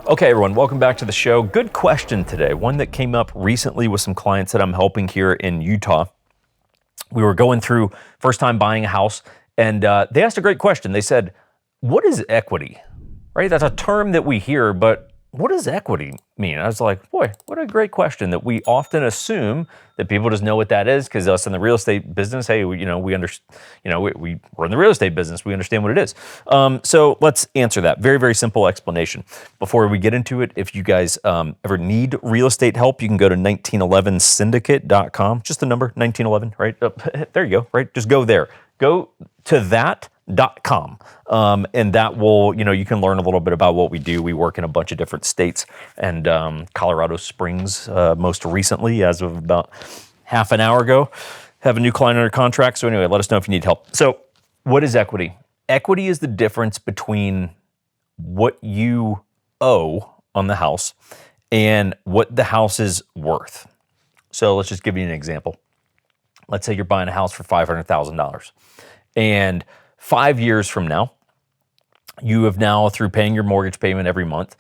Okay, everyone, welcome back to the show. Good question today. One that came up recently with some clients that I'm helping here in Utah. We were going through first time buying a house, and they asked a great question. They said, what is equity? Right? That's a term that we hear, but what does equity mean? I was like, boy, what a great question that we often assume that people just know what that is because us in the real estate business, hey, we're in the real estate business. We understand what it is. So let's answer that. Very, very simple explanation. Before we get into it, if you guys ever need real estate help, you can go to 1911syndicate.com. Just the number 1911, right? There you go, right? Just go there. Go to that.com. And that will, you can learn a little bit about what we do. We work in a bunch of different states and Colorado Springs most recently, as of about half an hour ago, have a new client under contract. So anyway, let us know if you need help. So what is equity? Equity is the difference between what you owe on the house and what the house is worth. So let's just give you an example. Let's say you're buying a house for $500,000. And 5 years from now, you have now, through paying your mortgage payment every month,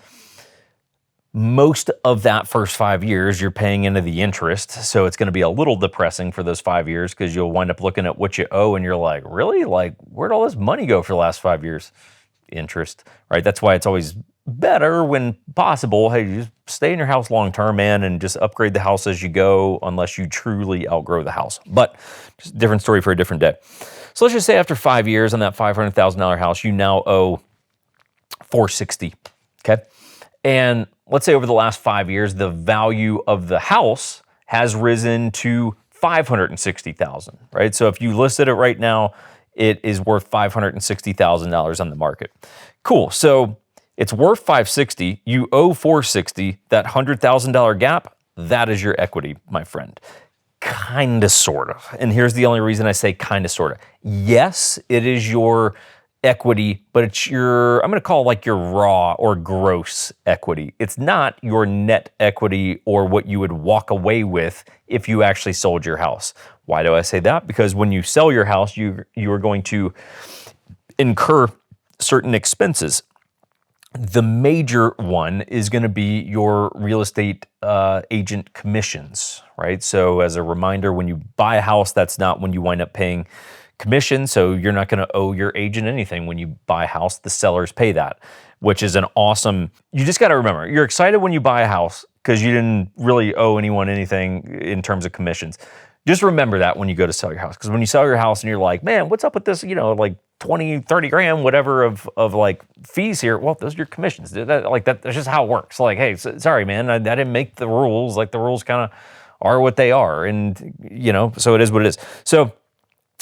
most of that first 5 years, you're paying into the interest. So it's going to be a little depressing for those 5 years because you'll wind up looking at what you owe and you're like, really? Like, where'd all this money go for the last 5 years? Interest, right? That's why it's always better when possible. Hey, you just stay in your house long term, man, and just upgrade the house as you go unless you truly outgrow the house. But just a different story for a different day. So let's just say after 5 years on that $500,000 house, you now owe $460,000, okay? And let's say over the last 5 years, the value of the house has risen to $560,000, right? So if you listed it right now, it is worth $560,000 on the market. Cool. So it's worth $560,000. You owe $460,000. That $100,000 gap, that is your equity, my friend. Kinda, sort of. And here's the only reason I say kinda, sort of. Yes, it is your equity, but it's I'm going to call it like your raw or gross equity. It's not your net equity or what you would walk away with if you actually sold your house. Why do I say that? Because when you sell your house, you are going to incur certain expenses. The major one is going to be your real estate agent commissions, right? So as a reminder, when you buy a house, that's not when you wind up paying commission. So you're not going to owe your agent anything. When you buy a house, the sellers pay that, which is an awesome, you just got to remember, you're excited when you buy a house because you didn't really owe anyone anything in terms of commissions. Just remember that when you go to sell your house. Because when you sell your house and you're like, man, what's up with this, like 20, 30 grand, whatever of like fees here. Well, those are your commissions. That's just how it works. Like, hey, sorry, man, I didn't make the rules. Like the rules kind of are what they are. And, so it is what it is. So,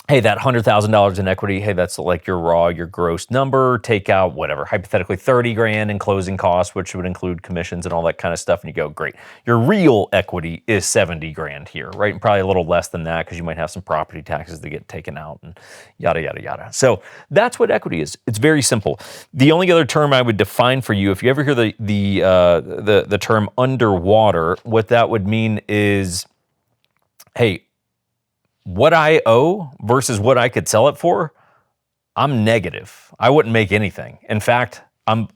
hey, that $100,000 in equity, hey, that's like your raw, your gross number, take out whatever, hypothetically 30 grand in closing costs, which would include commissions and all that kind of stuff. And you go, great. Your real equity is 70 grand here, right? And probably a little less than that because you might have some property taxes that get taken out and yada, yada, yada. So that's what equity is. It's very simple. The only other term I would define for you, if you ever hear the term underwater, what that would mean is, hey, what I owe versus what I could sell it for, I'm negative. I wouldn't make anything. In fact, I'm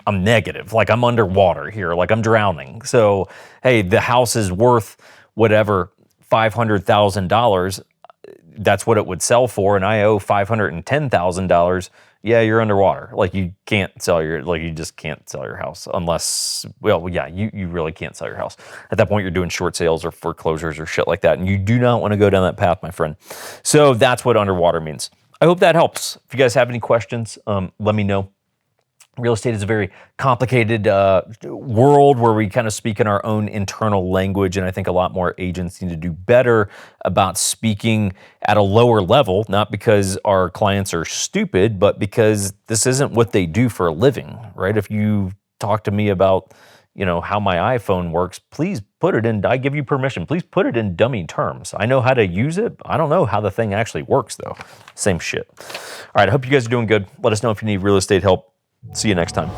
negative. Like I'm underwater here. Like I'm drowning. So, hey, the house is worth whatever, $500,000. That's what it would sell for, and I owe $510,000. Yeah, you're underwater. Like you just can't sell your house unless, you really can't sell your house. At that point, you're doing short sales or foreclosures or shit like that, and you do not want to go down that path, my friend. So that's what underwater means. I hope that helps. If you guys have any questions, let me know. Real estate is a very complicated world where we kind of speak in our own internal language, and I think a lot more agents need to do better about speaking at a lower level, not because our clients are stupid, but because this isn't what they do for a living, right? If you talk to me about, how my iPhone works, please put it in, I give you permission, please put it in dummy terms. I know how to use it. I don't know how the thing actually works though. Same shit. All right, I hope you guys are doing good. Let us know if you need real estate help. See you next time.